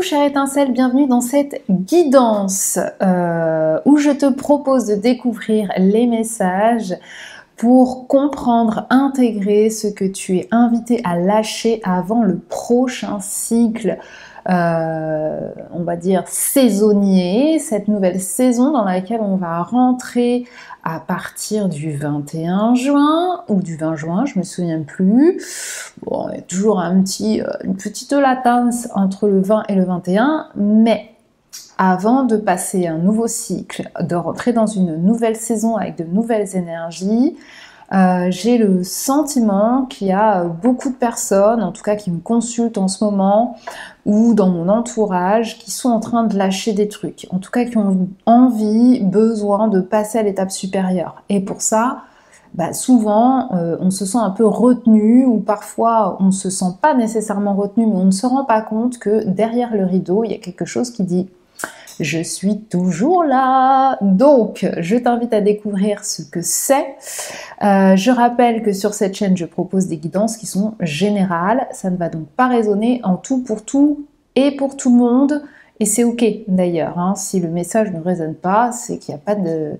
chère étincelle, bienvenue dans cette guidance où je te propose de découvrir les messages pour comprendre, intégrer ce que tu es invité à lâcher avant le prochain cycle, on va dire saisonnier, cette nouvelle saison dans laquelle on va rentrer à partir du 21 juin ou du 20 juin, je me souviens plus. Bon, il y a toujours une petite latence entre le 20 et le 21, mais avant de passer un nouveau cycle, de rentrer dans une nouvelle saison avec de nouvelles énergies, j'ai le sentiment qu'il y a beaucoup de personnes, en tout cas qui me consultent en ce moment, ou dans mon entourage, qui sont en train de lâcher des trucs, en tout cas qui ont envie, besoin de passer à l'étape supérieure. Et pour ça, souvent, on se sent un peu retenu, ou parfois on ne se sent pas nécessairement retenu, mais on ne se rend pas compte que derrière le rideau, il y a quelque chose qui dit « Je suis toujours là ». Donc, je t'invite à découvrir ce que c'est. Je rappelle que sur cette chaîne, je propose des guidances qui sont générales. Ça ne va donc pas résonner en tout pour tout et pour tout le monde. Et c'est ok d'ailleurs, hein. Si le message ne résonne pas, c'est qu'il n'y a pas de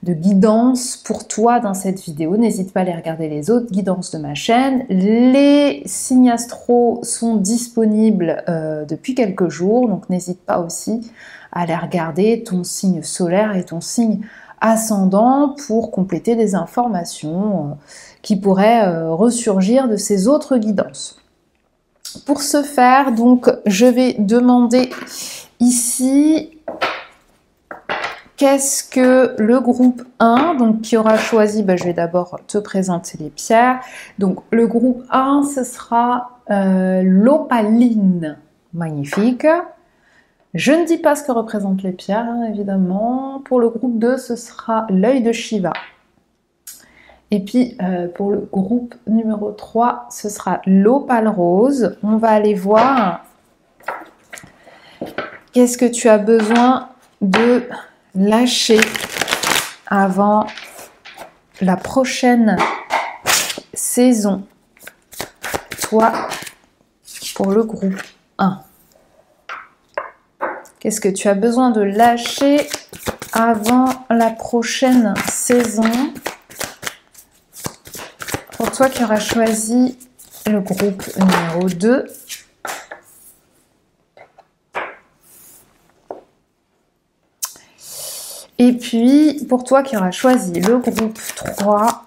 guidance pour toi dans cette vidéo. N'hésite pas à aller regarder les autres guidances de ma chaîne. Les signes astro sont disponibles depuis quelques jours, donc n'hésite pas aussi à aller regarder ton signe solaire et ton signe ascendant pour compléter des informations qui pourraient ressurgir de ces autres guidances. Pour ce faire, donc, je vais demander ici qu'est-ce que le groupe 1, donc qui aura choisi, je vais d'abord te présenter les pierres. Donc le groupe 1, ce sera l'opaline, magnifique. Je ne dis pas ce que représentent les pierres, hein, évidemment. Pour le groupe 2, ce sera l'œil de Shiva. Et puis, pour le groupe numéro 3, ce sera l'opale rose. On va aller voir qu'est-ce que tu as besoin de lâcher avant la prochaine saison. Toi, pour le groupe 1. Qu'est-ce que tu as besoin de lâcher avant la prochaine saison? Pour toi qui auras choisi le groupe numéro 2. Et puis, pour toi qui auras choisi le groupe 3,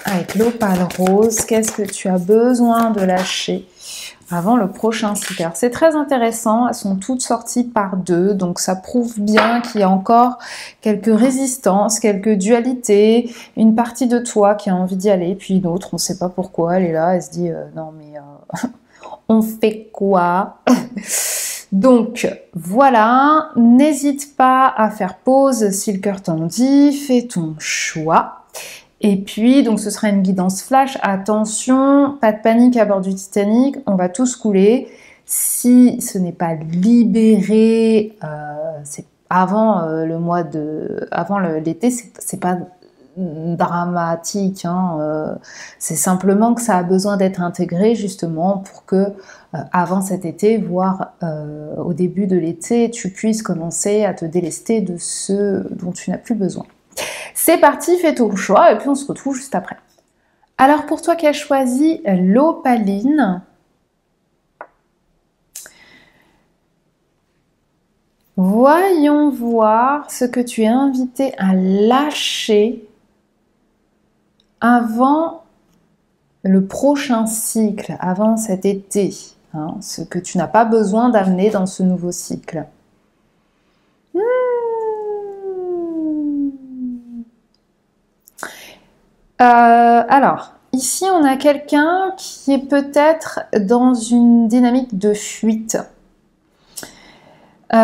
avec l'opale rose, qu'est-ce que tu as besoin de lâcher avant le prochain cycle? C'est très intéressant, elles sont toutes sorties par deux, donc ça prouve bien qu'il y a encore quelques résistances, quelques dualités, une partie de toi qui a envie d'y aller, puis une autre, on ne sait pas pourquoi, elle est là, elle se dit non mais on fait quoi? Donc voilà, n'hésite pas à faire pause si le cœur t'en dit, fais ton choix. Et puis, donc ce sera une guidance flash. Attention, pas de panique à bord du Titanic, on va tous couler. Si ce n'est pas libéré, c'est avant avant l'été, c'est pas dramatique, hein, c'est simplement que ça a besoin d'être intégré justement pour que avant cet été, voire au début de l'été, tu puisses commencer à te délester de ce dont tu n'as plus besoin. C'est parti, fais ton choix et puis on se retrouve juste après. Alors pour toi qui as choisi l'opaline, voyons voir ce que tu es invité à lâcher avant le prochain cycle, avant cet été, hein, ce que tu n'as pas besoin d'amener dans ce nouveau cycle. Alors, ici on a quelqu'un qui est peut-être dans une dynamique de fuite. Il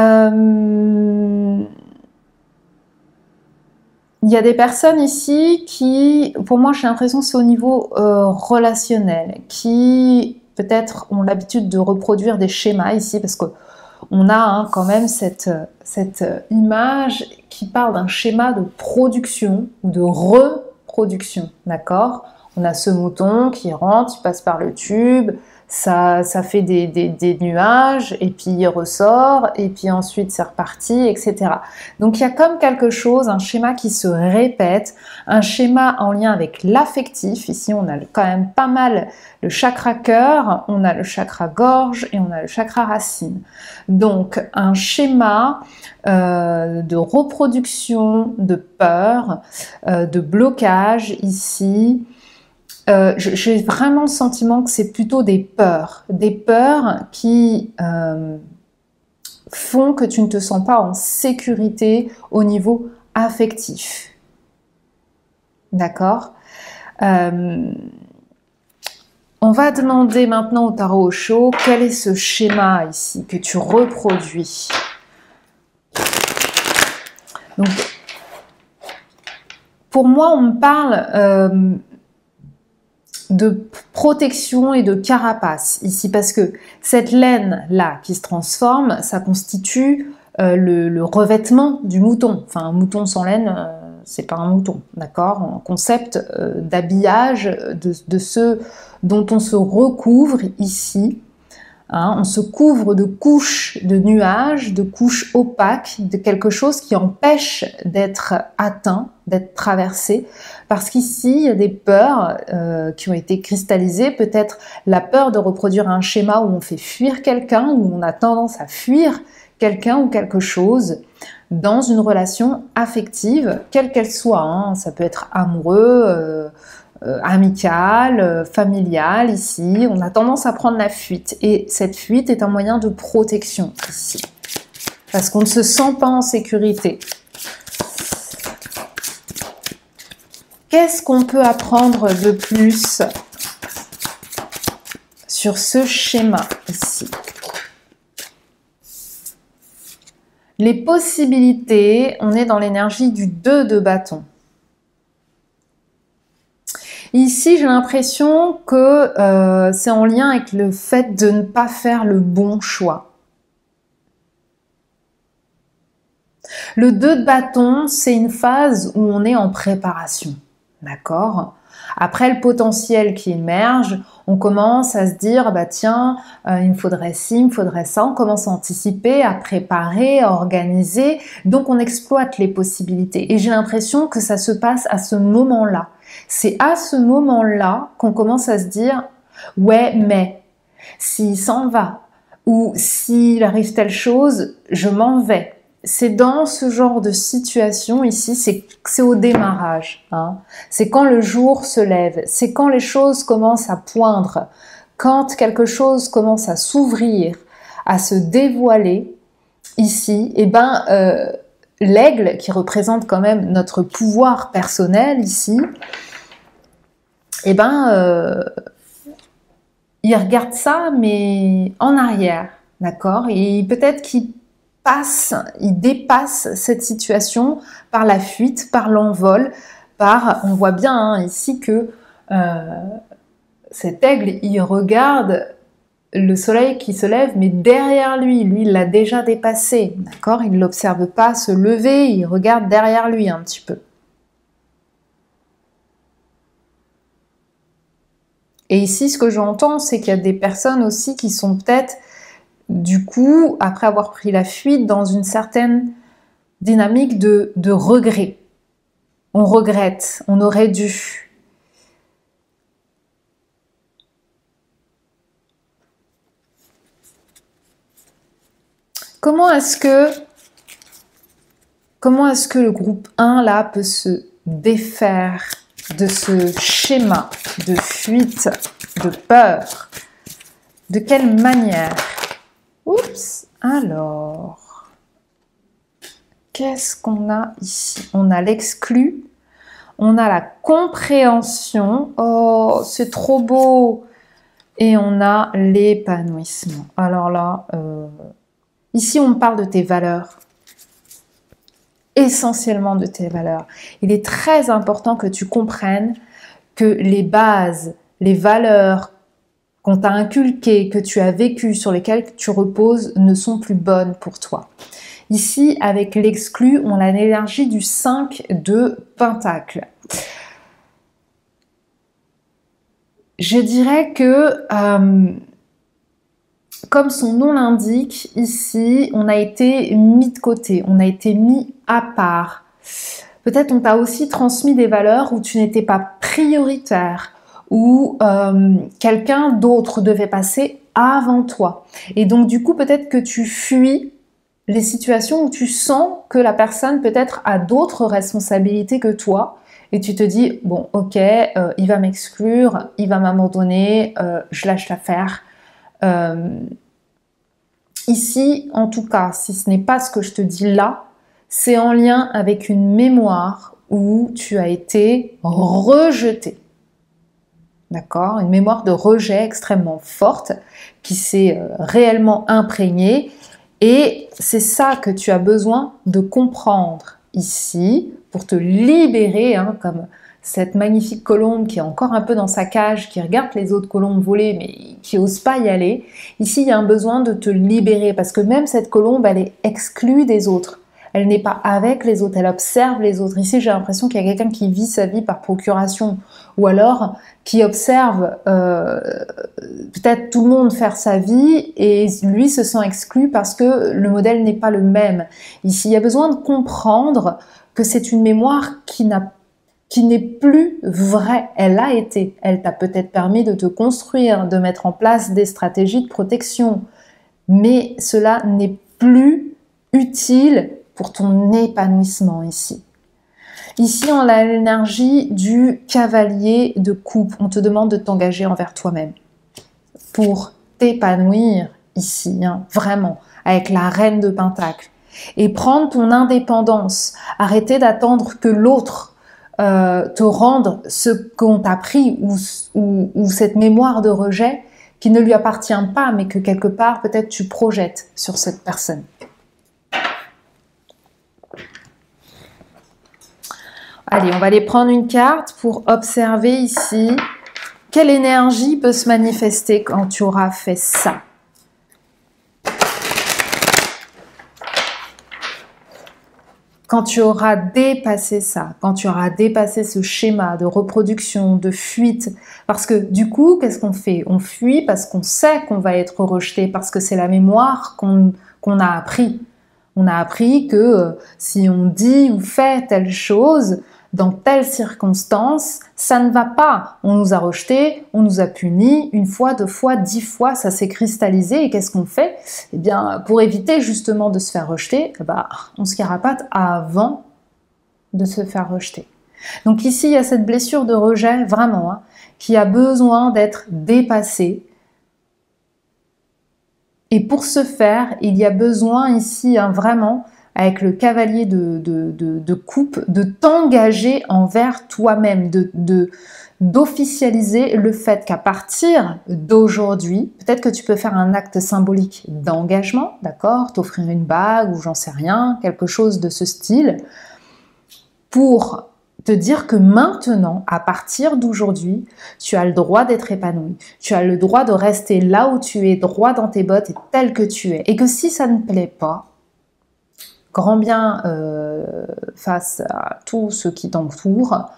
y a des personnes ici qui, pour moi j'ai l'impression que c'est au niveau relationnel, qui peut-être ont l'habitude de reproduire des schémas ici, parce qu'on a quand même cette image qui parle d'un schéma de production ou de reproduction, d'accord? On a ce mouton qui rentre, il passe par le tube, ça fait des nuages, et puis il ressort, et puis ensuite c'est reparti, etc. Donc il y a comme quelque chose, un schéma qui se répète, un schéma en lien avec l'affectif. Ici on a quand même pas mal le chakra cœur, on a le chakra gorge et on a le chakra racine. Donc un schéma de reproduction, de peur, de blocage ici. J'ai vraiment le sentiment que c'est plutôt des peurs qui font que tu ne te sens pas en sécurité au niveau affectif. D'accord? On va demander maintenant au tarot Osho quel est ce schéma ici que tu reproduis. Donc, pour moi, on me parle de protection et de carapace ici, parce que cette laine là qui se transforme, ça constitue le revêtement du mouton. Enfin, un mouton sans laine, c'est pas un mouton, d'accord? Un concept d'habillage de ce dont on se recouvre ici. Hein, on se couvre de couches de nuages, de couches opaques, de quelque chose qui empêche d'être atteint, d'être traversé, parce qu'ici il y a des peurs qui ont été cristallisées, peut-être la peur de reproduire un schéma où on fait fuir quelqu'un, où on a tendance à fuir quelqu'un ou quelque chose dans une relation affective, quelle qu'elle soit, hein, ça peut être amoureux, amicale, familiale ici, on a tendance à prendre la fuite, et cette fuite est un moyen de protection ici, parce qu'on ne se sent pas en sécurité. Qu'est-ce qu'on peut apprendre de plus sur ce schéma ici? Les possibilités, on est dans l'énergie du 2 de bâton. Ici, j'ai l'impression que c'est en lien avec le fait de ne pas faire le bon choix. Le 2 de bâton, c'est une phase où on est en préparation, d'accord? Après le potentiel qui émerge, on commence à se dire, bah tiens, il me faudrait ci, il me faudrait ça, on commence à anticiper, à préparer, à organiser, donc on exploite les possibilités. Et j'ai l'impression que ça se passe à ce moment-là. C'est à ce moment-là qu'on commence à se dire « ouais, mais s'il s'en va ou s'il arrive telle chose, je m'en vais ». C'est dans ce genre de situation ici, c'est au démarrage. Hein. C'est quand le jour se lève, c'est quand les choses commencent à poindre, quand quelque chose commence à s'ouvrir, à se dévoiler ici, et ben l'aigle, qui représente quand même notre pouvoir personnel ici, eh ben, il regarde ça, mais en arrière, d'accord? Et peut-être qu'il dépasse cette situation par la fuite, par l'envol, on voit bien hein, ici que cet aigle, il regarde le soleil qui se lève, mais derrière lui, il l'a déjà dépassé, d'accord? Il ne l'observe pas se lever, il regarde derrière lui un petit peu. Et ici, ce que j'entends, c'est qu'il y a des personnes aussi qui sont peut-être, du coup, après avoir pris la fuite, dans une certaine dynamique de regret. On regrette, on aurait dû. Comment est-ce que le groupe 1, là, peut se défaire de ce schéma de fuite, de peur? De quelle manière? Oups, alors, qu'est-ce qu'on a ici? On a l'exclu, on a la compréhension, oh, c'est trop beau, et on a l'épanouissement. Alors là, ici on parle de tes valeurs, essentiellement de tes valeurs. Il est très important que tu comprennes que les bases, les valeurs qu'on t'a inculquées, que tu as vécues, sur lesquelles tu reposes, ne sont plus bonnes pour toi. Ici, avec l'exclu, on a l'énergie du 5 de Pentacle. Je dirais que comme son nom l'indique, ici, on a été mis de côté, on a été mis à part. Peut-être on t'a aussi transmis des valeurs où tu n'étais pas prioritaire, où quelqu'un d'autre devait passer avant toi. Et donc du coup, peut-être que tu fuis les situations où tu sens que la personne peut-être a d'autres responsabilités que toi. Et tu te dis, bon, ok, il va m'exclure, il va m'abandonner, je lâche l'affaire. Ici, en tout cas, si ce n'est pas ce que je te dis là, c'est en lien avec une mémoire où tu as été rejeté. D'accord? Une mémoire de rejet extrêmement forte qui s'est réellement imprégnée. Et c'est ça que tu as besoin de comprendre ici pour te libérer, hein, comme cette magnifique colombe qui est encore un peu dans sa cage, qui regarde les autres colombes voler mais qui n'ose pas y aller. Ici, il y a un besoin de te libérer parce que même cette colombe, elle est exclue des autres. Elle n'est pas avec les autres, elle observe les autres. Ici, j'ai l'impression qu'il y a quelqu'un qui vit sa vie par procuration ou alors qui observe peut-être tout le monde faire sa vie et lui se sent exclu parce que le modèle n'est pas le même. Ici, il y a besoin de comprendre que c'est une mémoire qui n'est plus vraie. Elle a été. Elle t'a peut-être permis de te construire, de mettre en place des stratégies de protection, mais cela n'est plus utile pour ton épanouissement ici. Ici, on a l'énergie du cavalier de coupe. On te demande de t'engager envers toi-même pour t'épanouir ici, hein, vraiment, avec la reine de Pentacle. Et prendre ton indépendance. Arrêter d'attendre que l'autre te rende ce qu'on t'a pris ou cette mémoire de rejet qui ne lui appartient pas, mais que quelque part, peut-être tu projettes sur cette personne. Allez, on va aller prendre une carte pour observer ici quelle énergie peut se manifester quand tu auras fait ça. Quand tu auras dépassé ça, quand tu auras dépassé ce schéma de reproduction, de fuite, parce que du coup, qu'est-ce qu'on fait? On fuit parce qu'on sait qu'on va être rejeté, parce que c'est la mémoire qu'on a appris. On a appris que si on dit ou fait telle chose, dans telle circonstance, ça ne va pas. On nous a rejetés, on nous a punis, une fois, 2 fois, 10 fois, ça s'est cristallisé. Et qu'est-ce qu'on fait? Eh bien, pour éviter justement de se faire rejeter, on se carapate avant de se faire rejeter. Donc ici, il y a cette blessure de rejet, vraiment, hein, qui a besoin d'être dépassée. Et pour ce faire, il y a besoin ici, hein, vraiment, avec le cavalier de coupe, de t'engager envers toi-même, d'officialiser le fait qu'à partir d'aujourd'hui, peut-être que tu peux faire un acte symbolique d'engagement, d'accord, t'offrir une bague ou j'en sais rien, quelque chose de ce style, pour te dire que maintenant, à partir d'aujourd'hui, tu as le droit d'être épanoui, tu as le droit de rester là où tu es, droit dans tes bottes et tel que tu es, et que si ça ne plaît pas, grand bien face à tout ce qui t'entoure,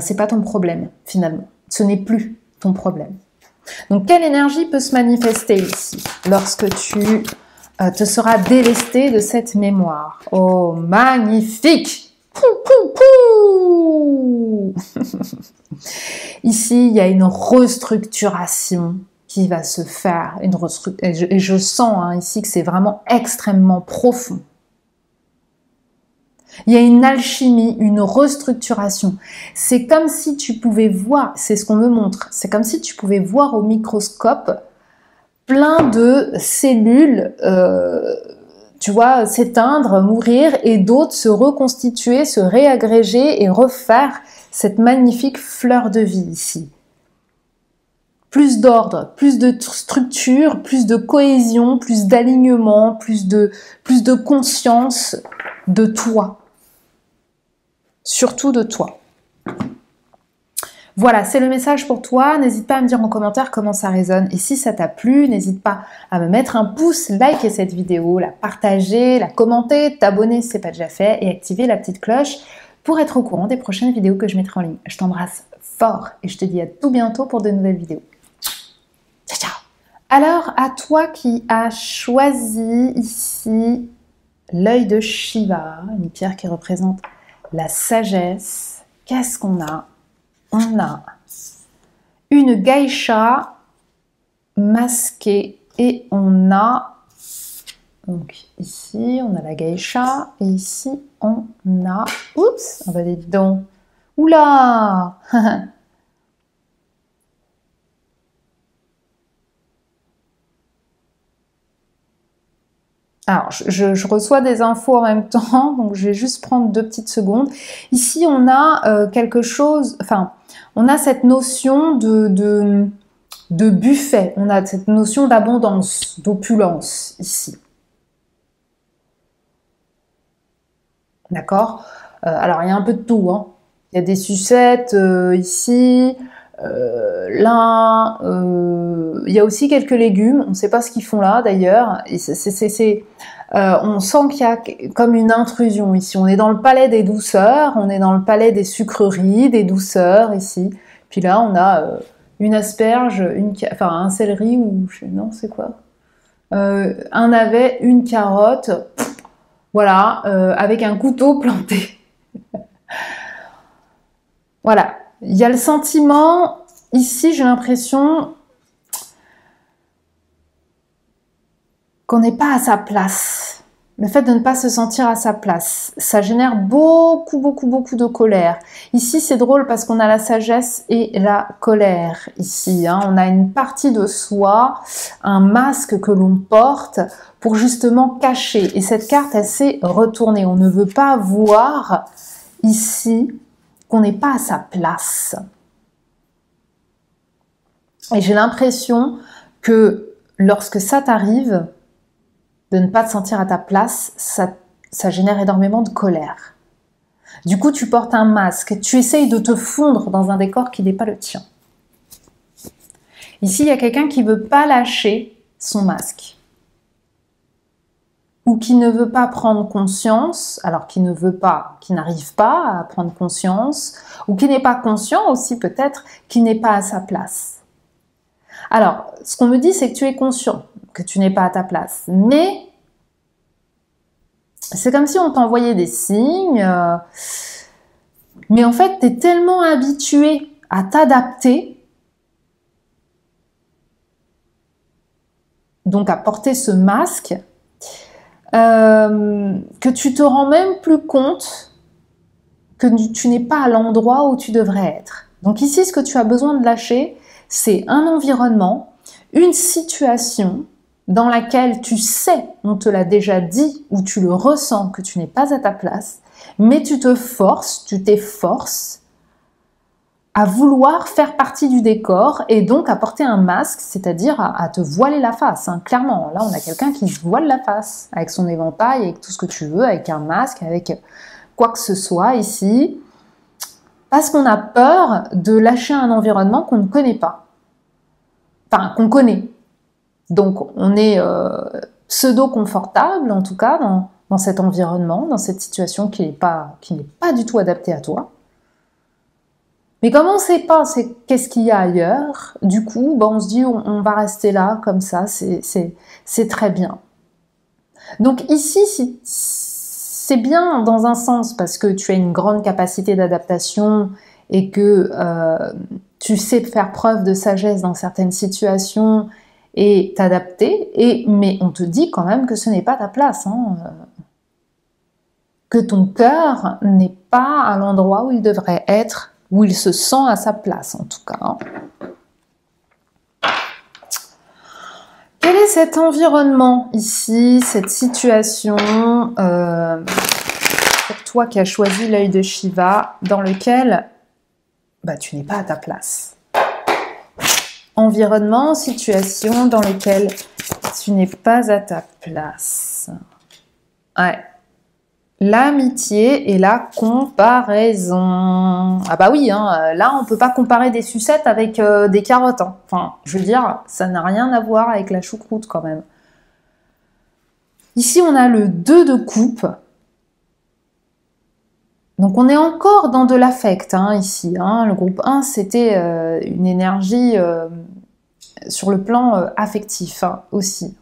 c'est pas ton problème finalement. Ce n'est plus ton problème. Donc quelle énergie peut se manifester ici lorsque tu te seras délesté de cette mémoire? Oh magnifique! Pou, pou, pou. Ici il y a une restructuration qui va se faire, et je sens hein, ici que c'est vraiment extrêmement profond. Il y a une alchimie, une restructuration. C'est comme si tu pouvais voir, c'est ce qu'on me montre, c'est comme si tu pouvais voir au microscope plein de cellules, tu vois, s'éteindre, mourir et d'autres se reconstituer, se réagréger et refaire cette magnifique fleur de vie ici. Plus d'ordre, plus de structure, plus de cohésion, plus d'alignement, plus de conscience de toi. Surtout de toi. Voilà, c'est le message pour toi. N'hésite pas à me dire en commentaire comment ça résonne. Et si ça t'a plu, n'hésite pas à me mettre un pouce, liker cette vidéo, la partager, la commenter, t'abonner si ce n'est pas déjà fait et activer la petite cloche pour être au courant des prochaines vidéos que je mettrai en ligne. Je t'embrasse fort et je te dis à tout bientôt pour de nouvelles vidéos. Ciao, ciao! Alors, à toi qui as choisi ici l'œil de Shiva, une pierre qui représente la sagesse, qu'est-ce qu'on a? On a une geisha masquée et on a, donc ici on a la geisha et ici on a, oups, on va aller dedans, oula. Alors, je reçois des infos en même temps, donc je vais juste prendre 2 petites secondes. Ici, on a quelque chose, enfin, on a cette notion de buffet, on a cette notion d'abondance, d'opulence ici. D'accord? Alors, il y a un peu de tout, hein. Il y a des sucettes ici, là, il y a aussi quelques légumes, on ne sait pas ce qu'ils font là d'ailleurs, on sent qu'il y a comme une intrusion ici, on est dans le palais des douceurs, on est dans le palais des sucreries, des douceurs ici, puis là on a une asperge, enfin un céleri ou non c'est quoi, un navet, une carotte, voilà, avec un couteau planté. Voilà, il y a le sentiment, ici j'ai l'impression qu'on n'est pas à sa place. Le fait de ne pas se sentir à sa place, ça génère beaucoup de colère. Ici c'est drôle parce qu'on a la sagesse et la colère ici. Hein. On a une partie de soi, un masque que l'on porte pour justement cacher. Et cette carte elle s'est retournée. On ne veut pas voir ici qu'on n'est pas à sa place. Et j'ai l'impression que lorsque ça t'arrive, de ne pas te sentir à ta place, ça génère énormément de colère. Du coup, tu portes un masque, tu essayes de te fondre dans un décor qui n'est pas le tien. Ici, il y a quelqu'un qui ne veut pas lâcher son masque. Ou qui ne veut pas prendre conscience, alors qui n'arrive pas à prendre conscience, ou qui n'est pas conscient aussi peut-être, qui n'est pas à sa place. Alors, ce qu'on me dit, c'est que tu es conscient, que tu n'es pas à ta place, mais c'est comme si on t'envoyait des signes, mais en fait, tu es tellement habitué à t'adapter, donc à porter ce masque, que tu te rends même plus compte que tu n'es pas à l'endroit où tu devrais être. Donc ici, ce que tu as besoin de lâcher, c'est un environnement, une situation dans laquelle tu sais, on te l'a déjà dit, ou tu le ressens que tu n'es pas à ta place, mais tu t'efforces à vouloir faire partie du décor et donc à porter un masque, c'est-à-dire à te voiler la face. Hein. Clairement, là on a quelqu'un qui se voile la face, avec son éventail, avec tout ce que tu veux, avec un masque, avec quoi que ce soit ici, parce qu'on a peur de lâcher un environnement qu'on ne connaît pas, enfin qu'on connaît. Donc on est pseudo-confortable en tout cas dans cet environnement, dans cette situation qui n'est pas du tout adaptée à toi. Mais comme on ne sait pas qu'est-ce qu'il y a ailleurs, du coup, on se dit on va rester là comme ça, c'est très bien. Donc ici, c'est bien dans un sens parce que tu as une grande capacité d'adaptation et que tu sais faire preuve de sagesse dans certaines situations et t'adapter, mais on te dit quand même que ce n'est pas ta place, hein, que ton cœur n'est pas à l'endroit où il devrait être, où il se sent à sa place en tout cas. Hein. Quel est cet environnement ici, cette situation, pour toi qui as choisi l'œil de Shiva, dans lequel tu n'es pas à ta place? Environnement, situation dans lequel tu n'es pas à ta place. Ouais. L'amitié et la comparaison. Ah bah oui, hein, là on peut pas comparer des sucettes avec des carottes. Hein. Enfin, je veux dire, ça n'a rien à voir avec la choucroute quand même. Ici on a le 2 de coupe. Donc on est encore dans de l'affect hein, ici. Hein. Le groupe 1 c'était une énergie sur le plan affectif hein, aussi.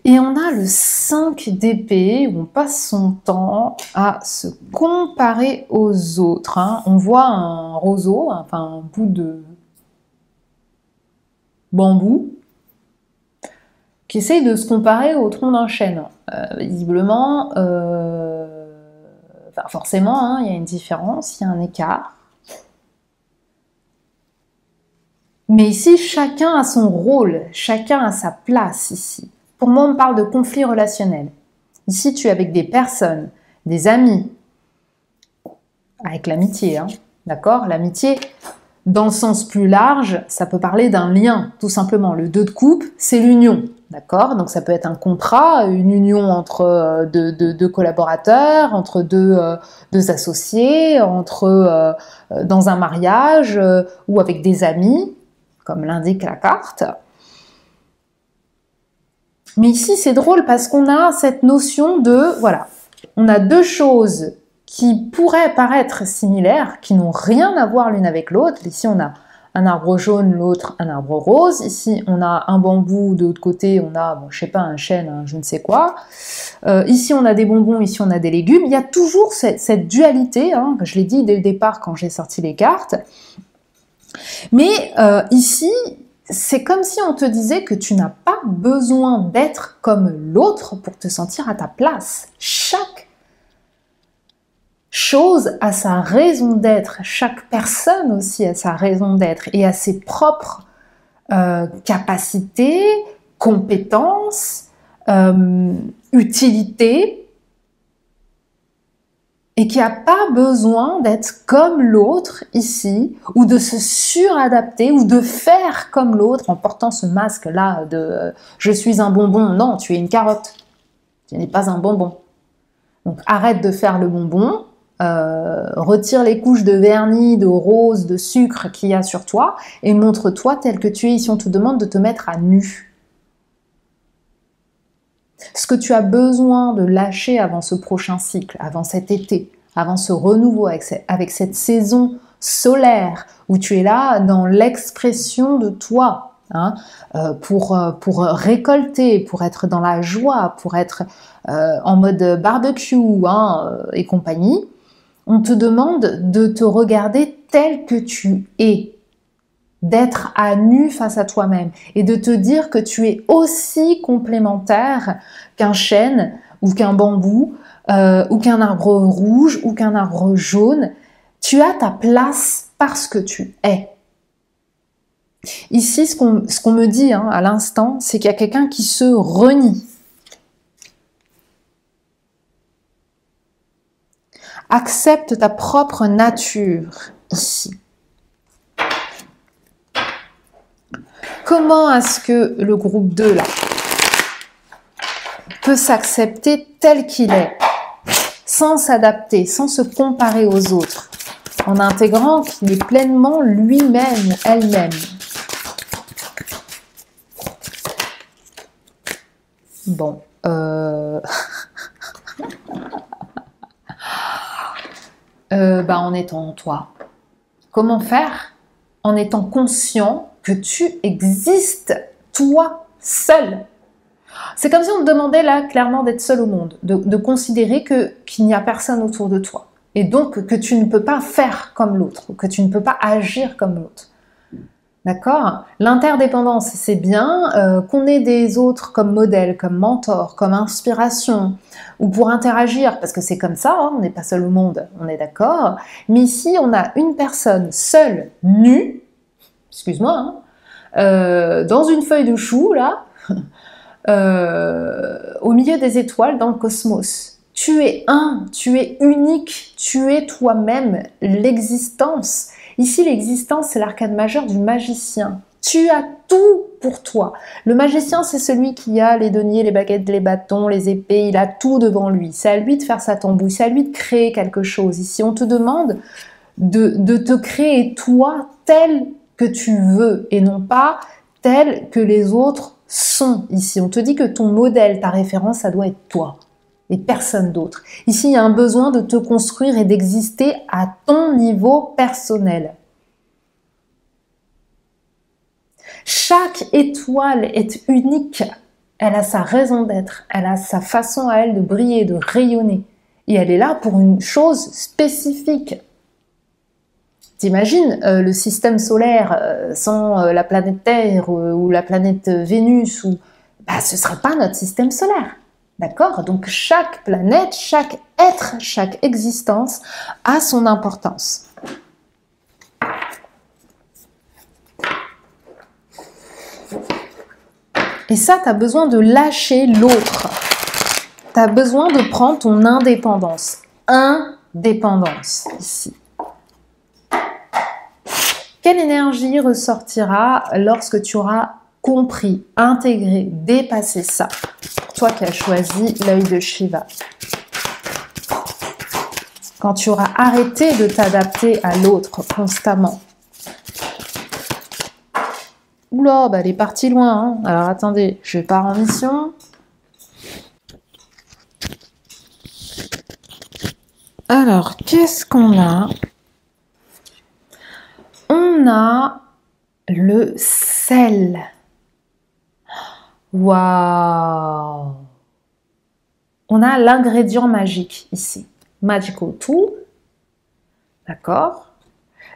Et on a le 5 d'épée, où on passe son temps à se comparer aux autres. Hein. On voit un roseau, enfin un bout de bambou, qui essaye de se comparer au tronc d'un chêne. Visiblement, enfin forcément, hein, il y a une différence, il y a un écart. Mais ici, chacun a son rôle, chacun a sa place ici. Pour moi, on parle de conflit relationnel. Ici, tu es avec des personnes, des amis, avec l'amitié, hein, d'accord? L'amitié, dans le sens plus large, ça peut parler d'un lien, tout simplement. Le 2 de coupe, c'est l'union, d'accord? Donc ça peut être un contrat, une union entre deux collaborateurs, entre deux associés, dans un mariage ou avec des amis, comme l'indique la carte. Mais ici, c'est drôle parce qu'on a cette notion de, voilà, on a deux choses qui pourraient paraître similaires, qui n'ont rien à voir l'une avec l'autre. Ici, on a un arbre jaune, l'autre un arbre rose. Ici, on a un bambou, de l'autre côté, on a, bon, je sais pas, un chêne, un je ne sais quoi. Ici, on a des bonbons, ici, on a des légumes. Il y a toujours cette dualité, hein, je l'ai dit dès le départ quand j'ai sorti les cartes. Mais ici, c'est comme si on te disait que tu n'as pas besoin d'être comme l'autre pour te sentir à ta place. Chaque chose a sa raison d'être, chaque personne aussi a sa raison d'être et a ses propres capacités, compétences, utilités, et qui n'a pas besoin d'être comme l'autre ici, ou de se suradapter, ou de faire comme l'autre en portant ce masque-là de « je suis un bonbon ». Non, tu es une carotte, tu n'es pas un bonbon. Donc arrête de faire le bonbon, retire les couches de vernis, de rose, de sucre qu'il y a sur toi, et montre-toi tel que tu es. Ici, on te demande de te mettre à nu. Ce que tu as besoin de lâcher avant ce prochain cycle, avant cet été, avant ce renouveau avec cette saison solaire où tu es là dans l'expression de toi, hein, pour récolter, pour être dans la joie, pour être en mode barbecue hein, et compagnie, on te demande de te regarder tel que tu es, d'être à nu face à toi-même et de te dire que tu es aussi complémentaire qu'un chêne ou qu'un bambou ou qu'un arbre rouge ou qu'un arbre jaune. Tu as ta place parce que tu es. Ici, ce qu'on me dit hein, à l'instant, c'est qu'il y a quelqu'un qui se renie. Accepte ta propre nature ici. Comment est-ce que le groupe 2 là peut s'accepter tel qu'il est, sans s'adapter, sans se comparer aux autres, en intégrant qu'il est pleinement lui-même ou elle-même? Bon, en étant toi. Comment faire? En étant conscient que tu existes, toi, seul. C'est comme si on te demandait là, clairement, d'être seul au monde, de considérer qu'il n'y a personne autour de toi. Et donc, que tu ne peux pas faire comme l'autre, que tu ne peux pas agir comme l'autre. D'accord? L'interdépendance, c'est bien, qu'on ait des autres comme modèle, comme mentor, comme inspiration, ou pour interagir, parce que c'est comme ça, hein, on n'est pas seul au monde, on est d'accord. Mais ici, on a une personne seule, nue, excuse-moi, hein, dans une feuille de chou, là, au milieu des étoiles, dans le cosmos. Tu es un, tu es unique, tu es toi-même, l'existence. Ici, l'existence, c'est l'arcane majeure du magicien. Tu as tout pour toi. Le magicien, c'est celui qui a les deniers, les baguettes, les bâtons, les épées, il a tout devant lui. C'est à lui de faire sa tambouille, c'est à lui de créer quelque chose. Ici, on te demande de te créer toi tel que tu veux et non pas tel que les autres sont. Ici, on te dit que ton modèle, ta référence, ça doit être toi et personne d'autre. Ici, il y a un besoin de te construire et d'exister à ton niveau personnel. Chaque étoile est unique. Elle a sa raison d'être. Elle a sa façon à elle de briller, de rayonner. Et elle est là pour une chose spécifique. T'imagines le système solaire sans la planète Terre ou la planète Vénus, ce ne serait pas notre système solaire. D'accord? Donc chaque planète, chaque être, chaque existence a son importance. Et ça, tu as besoin de lâcher l'autre. Tu as besoin de prendre ton indépendance. Indépendance, ici. Quelle énergie ressortira lorsque tu auras compris, intégré, dépassé ça? Toi qui as choisi l'œil de Shiva. Quand tu auras arrêté de t'adapter à l'autre constamment. Oula, elle est partie loin. Hein. Alors attendez, je pars en mission. Alors, qu'est-ce qu'on a? On a le sel. Waouh! On a l'ingrédient magique ici. Magical tool. D'accord?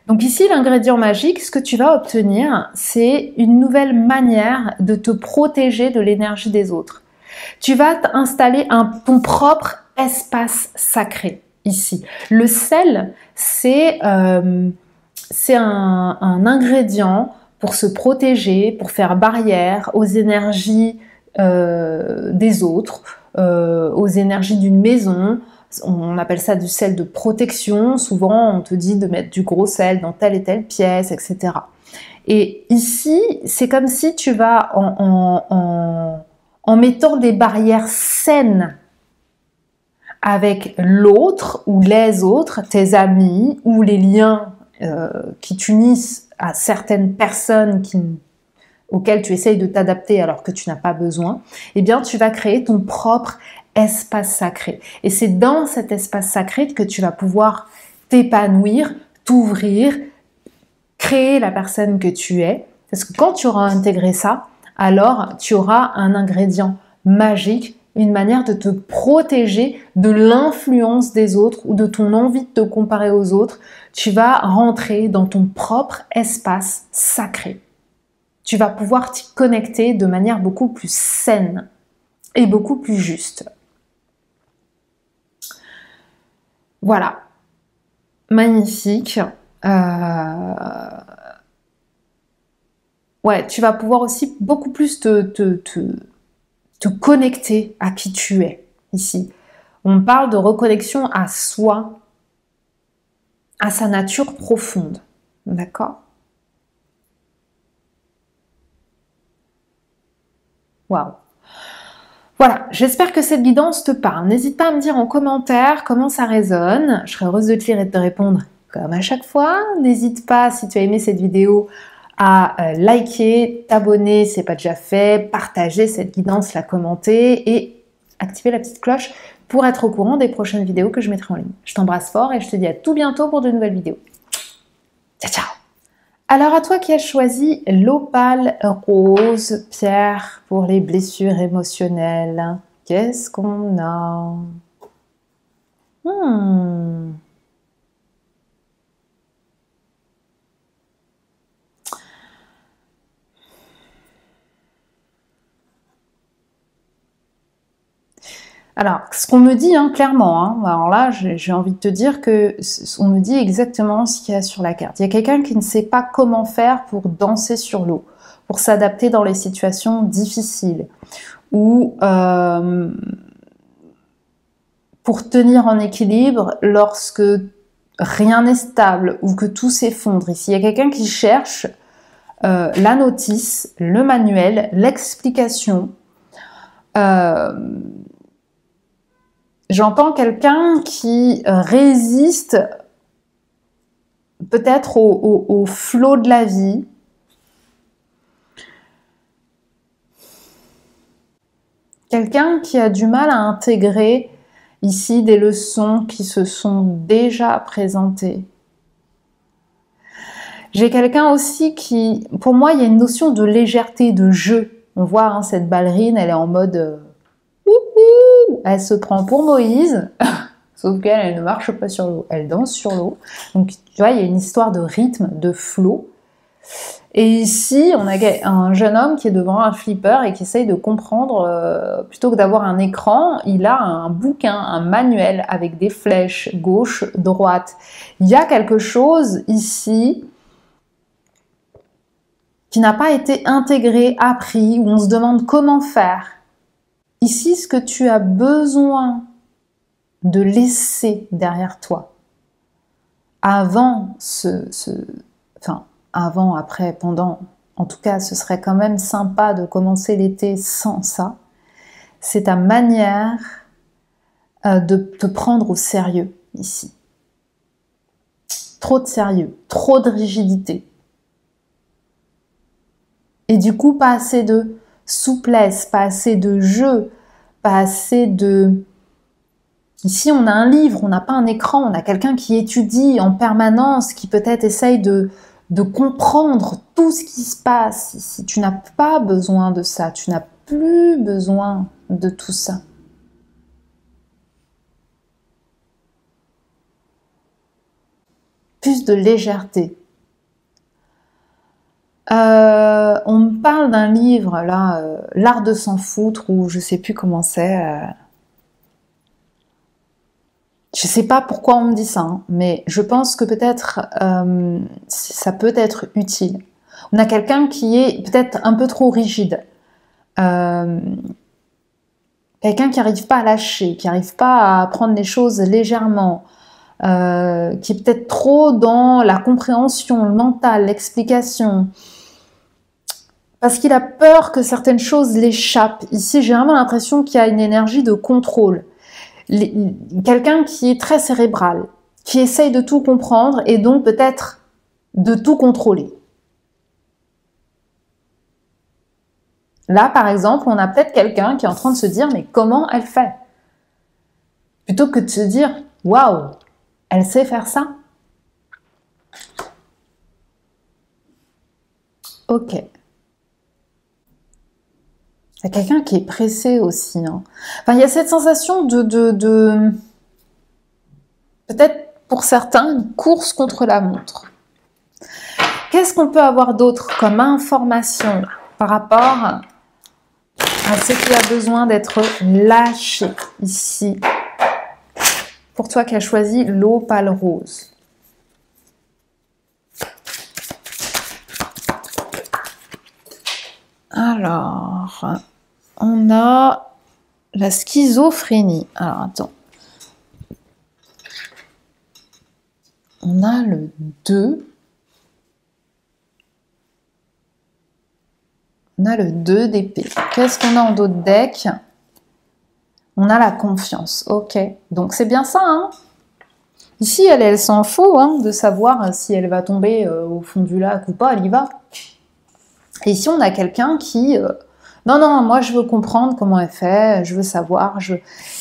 Donc ici, l'ingrédient magique, ce que tu vas obtenir, c'est une nouvelle manière de te protéger de l'énergie des autres. Tu vas t'installer ton propre espace sacré ici. Le sel, c'est un ingrédient pour se protéger, pour faire barrière aux énergies des autres, aux énergies d'une maison. On appelle ça du sel de protection. Souvent, on te dit de mettre du gros sel dans telle et telle pièce, etc. Et ici, c'est comme si tu vas, en mettant des barrières saines avec l'autre ou les autres, tes amis ou les liens qui t'unissent à certaines personnes auxquelles tu essayes de t'adapter alors que tu n'as pas besoin, eh bien, tu vas créer ton propre espace sacré. Et c'est dans cet espace sacré que tu vas pouvoir t'épanouir, t'ouvrir, créer la personne que tu es. Parce que quand tu auras intégré ça, alors tu auras un ingrédient magique, une manière de te protéger de l'influence des autres ou de ton envie de te comparer aux autres. Tu vas rentrer dans ton propre espace sacré. Tu vas pouvoir t'y connecter de manière beaucoup plus saine et beaucoup plus juste. Voilà, magnifique. Ouais, tu vas pouvoir aussi beaucoup plus te connecter à qui tu es ici. On parle de reconnexion à soi, à sa nature profonde. D'accord? Waouh! Voilà, j'espère que cette guidance te parle. N'hésite pas à me dire en commentaire comment ça résonne. Je serai heureuse de te lire et de te répondre comme à chaque fois. N'hésite pas, si tu as aimé cette vidéo, à liker, t'abonner si ce n'est pas déjà fait, partager cette guidance, la commenter et activer la petite cloche pour être au courant des prochaines vidéos que je mettrai en ligne. Je t'embrasse fort et je te dis à tout bientôt pour de nouvelles vidéos. Ciao, ciao! Alors à toi qui as choisi l'opale rose, pierre pour les blessures émotionnelles, qu'est-ce qu'on a? Alors, ce qu'on me dit clairement, alors là, j'ai envie de te dire que on me dit exactement ce qu'il y a sur la carte. Il y a quelqu'un qui ne sait pas comment faire pour danser sur l'eau, pour s'adapter dans les situations difficiles, ou pour tenir en équilibre lorsque rien n'est stable ou que tout s'effondre. Ici, il y a quelqu'un qui cherche la notice, le manuel, l'explication. J'entends quelqu'un qui résiste peut-être au flot de la vie. Quelqu'un qui a du mal à intégrer ici des leçons qui se sont déjà présentées. J'ai quelqu'un aussi qui, pour moi, il y a une notion de légèreté, de jeu. On voit hein, cette ballerine, elle est en mode elle se prend pour Moïse, sauf qu'elle elle ne marche pas sur l'eau, elle danse sur l'eau. Donc tu vois, il y a une histoire de rythme, de flow. Et ici, on a un jeune homme qui est devant un flipper et qui essaye de comprendre, plutôt que d'avoir un écran, il a un bouquin, un manuel avec des flèches, gauche, droite. Il y a quelque chose ici qui n'a pas été intégré, appris, où on se demande comment faire. Ici, ce que tu as besoin de laisser derrière toi, avant avant, après, pendant, en tout cas, ce serait quand même sympa de commencer l'été sans ça, c'est ta manière de te prendre au sérieux ici. Trop de sérieux, trop de rigidité. Et du coup, pas assez de souplesse, pas assez de jeu, pas assez de... Ici, on a un livre, on n'a pas un écran, on a quelqu'un qui étudie en permanence, qui peut-être essaye de comprendre tout ce qui se passe ici. Tu n'as pas besoin de ça, tu n'as plus besoin de tout ça. Plus de légèreté. On me parle d'un livre, là, L'art de s'en foutre, ou je sais plus comment c'est. Je sais pas pourquoi on me dit ça, hein, mais je pense que peut-être ça peut être utile. On a quelqu'un qui est peut-être un peu trop rigide. Quelqu'un qui n'arrive pas à lâcher, qui n'arrive pas à prendre les choses légèrement, qui est peut-être trop dans la compréhension, le mental, l'explication. Parce qu'il a peur que certaines choses l'échappent. Ici, j'ai vraiment l'impression qu'il y a une énergie de contrôle. Quelqu'un qui est très cérébral, qui essaye de tout comprendre et donc peut-être de tout contrôler. Là, par exemple, on a peut-être quelqu'un qui est en train de se dire « mais comment elle fait ?» Plutôt que de se dire « waouh, elle sait faire ça ?» Ok. Il y a quelqu'un qui est pressé aussi. Hein. Enfin, il y a cette sensation de peut-être pour certains, une course contre la montre. Qu'est-ce qu'on peut avoir d'autre comme information par rapport à ce qui a besoin d'être lâché ici? Pour toi qui as choisi l'opale rose. Alors, on a la schizophrénie. Alors, attends. On a le 2. On a le 2 d'épée. Qu'est-ce qu'on a en d'autres decks? On a la confiance. Ok. Donc, c'est bien ça, hein? Ici, elle s'en fout hein, de savoir si elle va tomber au fond du lac ou pas. Elle y va. Et ici, on a quelqu'un qui... non, moi, je veux comprendre comment elle fait, je veux savoir.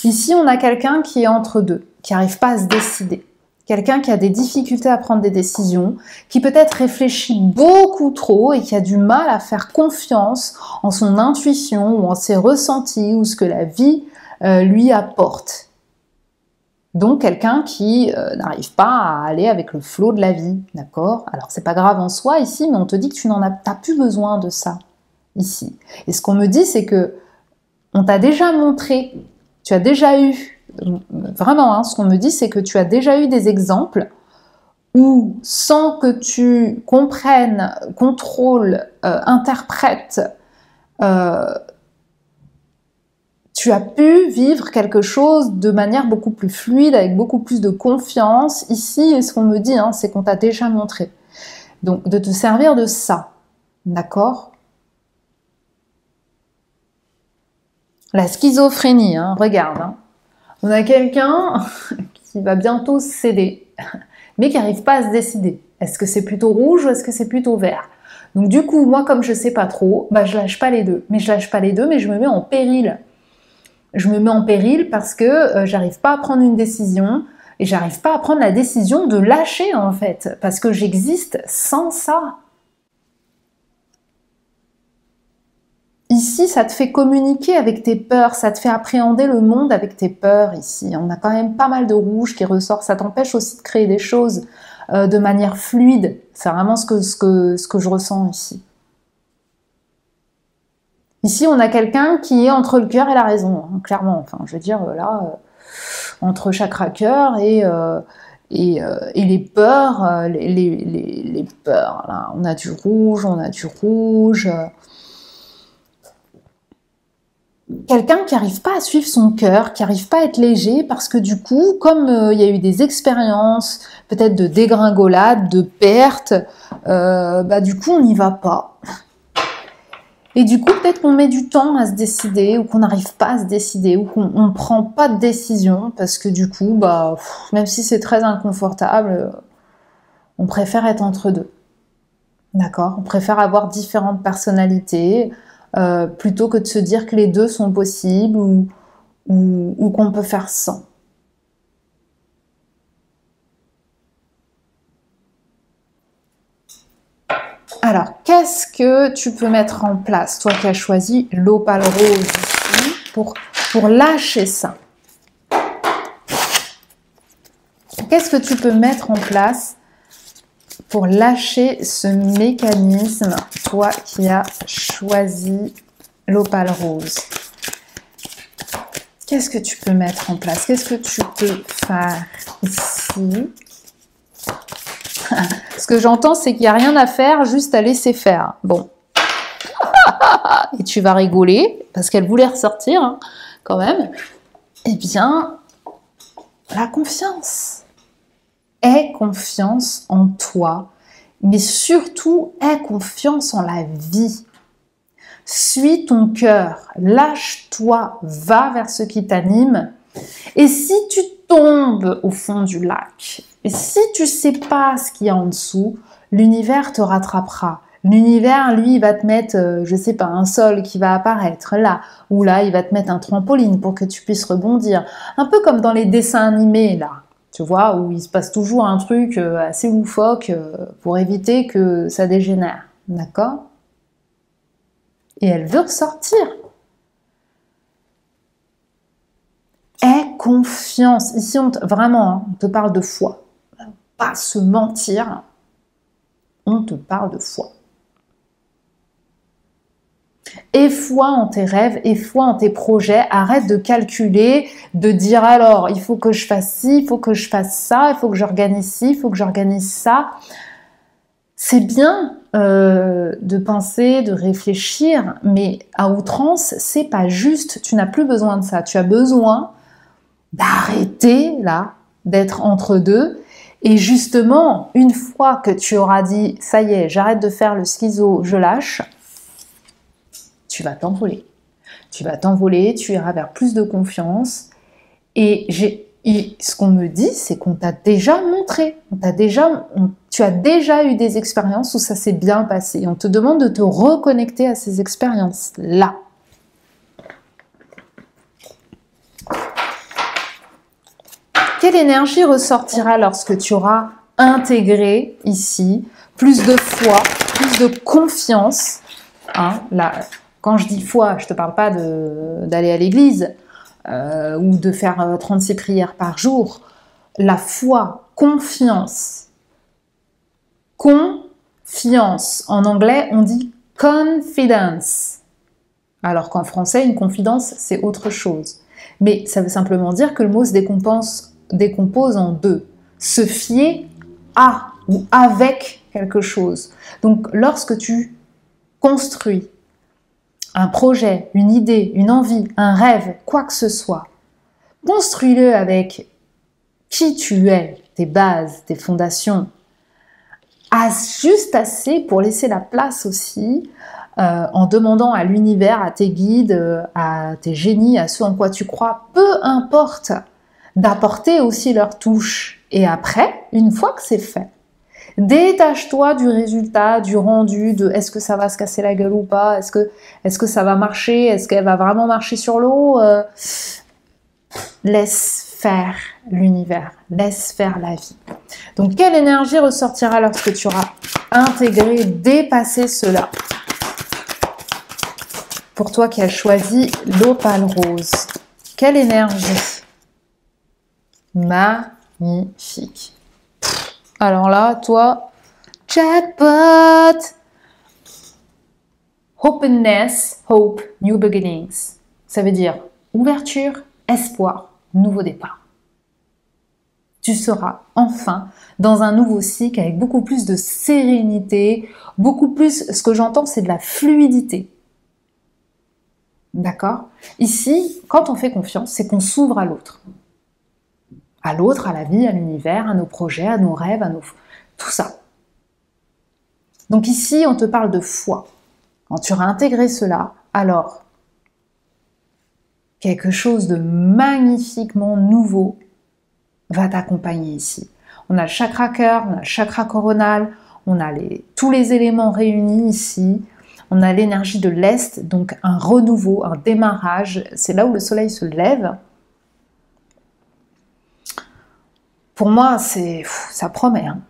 Ici, on a quelqu'un qui est entre deux, qui n'arrive pas à se décider. Quelqu'un qui a des difficultés à prendre des décisions, qui peut-être réfléchit beaucoup trop et qui a du mal à faire confiance en son intuition ou en ses ressentis ou ce que la vie lui apporte. Donc, quelqu'un qui n'arrive pas à aller avec le flot de la vie, d'accord? Alors, c'est pas grave en soi ici, mais on te dit que tu t'as plus besoin de ça ici. Et ce qu'on me dit, c'est que on t'a déjà montré, tu as déjà eu, vraiment, hein, ce qu'on me dit, c'est que tu as déjà eu des exemples où, sans que tu comprennes, contrôles, interprètes, tu as pu vivre quelque chose de manière beaucoup plus fluide, avec beaucoup plus de confiance. Ici, ce qu'on me dit, hein, c'est qu'on t'a déjà montré. Donc, de te servir de ça, d'accord? La schizophrénie, hein, regarde. Hein. On a quelqu'un qui va bientôt céder, mais qui n'arrive pas à se décider. Est-ce que c'est plutôt rouge ou est-ce que c'est plutôt vert? Donc, du coup, moi, comme je ne sais pas trop, bah, je lâche pas les deux. Mais je lâche pas les deux, mais je me mets en péril. Je me mets en péril parce que j'arrive pas à prendre une décision, Et j'arrive pas à prendre la décision de lâcher en fait, parce que j'existe sans ça. Ici, ça te fait communiquer avec tes peurs, ça te fait appréhender le monde avec tes peurs ici. On a quand même pas mal de rouge qui ressort, ça t'empêche aussi de créer des choses de manière fluide. C'est vraiment ce que je ressens ici. Ici, on a quelqu'un qui est entre le cœur et la raison, hein, clairement. Enfin, je veux dire, là, entre chakra-cœur et les peurs, les peurs. Là, on a du rouge, Quelqu'un qui n'arrive pas à suivre son cœur, qui n'arrive pas à être léger, parce que du coup, comme il y a eu des expériences, peut-être de dégringolade, de perte, du coup, on n'y va pas. Et du coup, peut-être qu'on met du temps à se décider, ou qu'on n'arrive pas à se décider, ou qu'on ne prend pas de décision, parce que du coup, même si c'est très inconfortable, on préfère être entre deux. D'accord? On préfère avoir différentes personnalités, plutôt que de se dire que les deux sont possibles, ou qu'on peut faire sans. Alors, qu'est-ce que tu peux mettre en place, toi qui as choisi l'opale rose ici, pour lâcher ça? Qu'est-ce que tu peux mettre en place pour lâcher ce mécanisme, toi qui as choisi l'opale rose? Qu'est-ce que tu peux mettre en place? Qu'est-ce que tu peux faire ici? Ce que j'entends, c'est qu'il n'y a rien à faire, juste à laisser faire. Bon. Et tu vas rigoler, parce qu'elle voulait ressortir, hein, quand même. Eh bien, la confiance. Aie confiance en toi, mais surtout, aie confiance en la vie. Suis ton cœur, lâche-toi, va vers ce qui t'anime. Et si tu tombes au fond du lac, et si tu sais pas ce qu'il y a en dessous, l'univers te rattrapera. L'univers, lui, il va te mettre, je sais pas, un sol qui va apparaître là, ou là, il va te mettre un trampoline pour que tu puisses rebondir. Un peu comme dans les dessins animés, là, tu vois, où il se passe toujours un truc assez loufoque pour éviter que ça dégénère. D'accord? Et elle veut ressortir. Aie confiance. Ici, vraiment, hein, on te parle de foi. Pas se mentir. On te parle de foi. Aie foi en tes rêves, aie foi en tes projets. Arrête de calculer, de dire alors, il faut que je fasse ci, il faut que je fasse ça, il faut que j'organise ci, il faut que j'organise ça. C'est bien de penser, de réfléchir, mais à outrance, c'est pas juste. Tu n'as plus besoin de ça. Tu as besoin d'arrêter là, d'être entre deux. Et justement, une fois que tu auras dit, ça y est, j'arrête de faire le schizo, je lâche, tu vas t'envoler. Tu vas t'envoler, tu iras vers plus de confiance. Et ce qu'on me dit, c'est qu'on t'a déjà montré. Tu as déjà eu des expériences où ça s'est bien passé. On te demande de te reconnecter à ces expériences-là. Quelle énergie ressortira lorsque tu auras intégré ici plus de foi, plus de confiance, hein, là, quand je dis foi, je ne te parle pas d'aller à l'église ou de faire 36 prières par jour. La foi, confiance. Confiance. En anglais, on dit confidence. Alors qu'en français, une confidence, c'est autre chose. Mais ça veut simplement dire que le mot se décompose en deux. Se fier à ou avec quelque chose. Donc, lorsque tu construis un projet, une idée, une envie, un rêve, quoi que ce soit, construis-le avec qui tu es, tes bases, tes fondations, juste assez pour laisser la place aussi en demandant à l'univers, à tes guides, à tes génies, à ceux en quoi tu crois, peu importe, d'apporter aussi leur touche. Et après, une fois que c'est fait, détache-toi du résultat, du rendu, de est-ce que ça va se casser la gueule ou pas, est-ce que ça va marcher, est-ce qu'elle va vraiment marcher sur l'eau, laisse faire l'univers, laisse faire la vie. Donc, quelle énergie ressortira lorsque tu auras intégré, dépassé cela? Pour toi qui as choisi l'opale rose, quelle énergie? Magnifique. Alors là, toi, jackpot! Openness, hope, new beginnings. Ça veut dire ouverture, espoir, nouveau départ. Tu seras enfin dans un nouveau cycle avec beaucoup plus de sérénité, beaucoup plus, ce que j'entends, c'est de la fluidité. D'accord? Ici, quand on fait confiance, c'est qu'on s'ouvre à l'autre. À l'autre, à la vie, à l'univers, à nos projets, à nos rêves, à tout ça. Donc ici, on te parle de foi. Quand tu auras intégré cela, alors quelque chose de magnifiquement nouveau va t'accompagner ici. On a le chakra cœur, on a le chakra coronal, on a tous les éléments réunis ici. On a l'énergie de l'Est, donc un renouveau, un démarrage. C'est là où le soleil se lève. Pour moi, ça promet. Hein.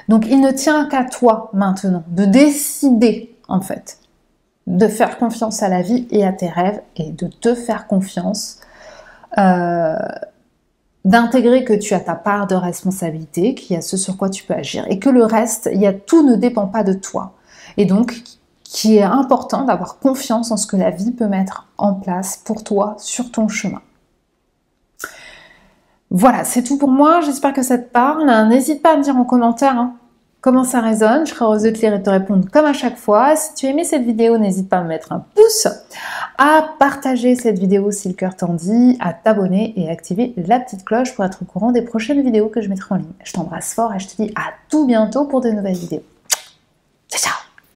Donc, il ne tient qu'à toi maintenant de décider, en fait, de faire confiance à la vie et à tes rêves et de te faire confiance, d'intégrer que tu as ta part de responsabilité, qu'il y a ce sur quoi tu peux agir et que le reste, tout ne dépend pas de toi. Et donc, qu'il est important d'avoir confiance en ce que la vie peut mettre en place pour toi sur ton chemin. Voilà, c'est tout pour moi. J'espère que ça te parle. N'hésite pas à me dire en commentaire comment ça résonne. Je serai heureuse de te lire et de te répondre comme à chaque fois. Si tu as aimé cette vidéo, n'hésite pas à me mettre un pouce, à partager cette vidéo si le cœur t'en dit, à t'abonner et activer la petite cloche pour être au courant des prochaines vidéos que je mettrai en ligne. Je t'embrasse fort et je te dis à tout bientôt pour de nouvelles vidéos.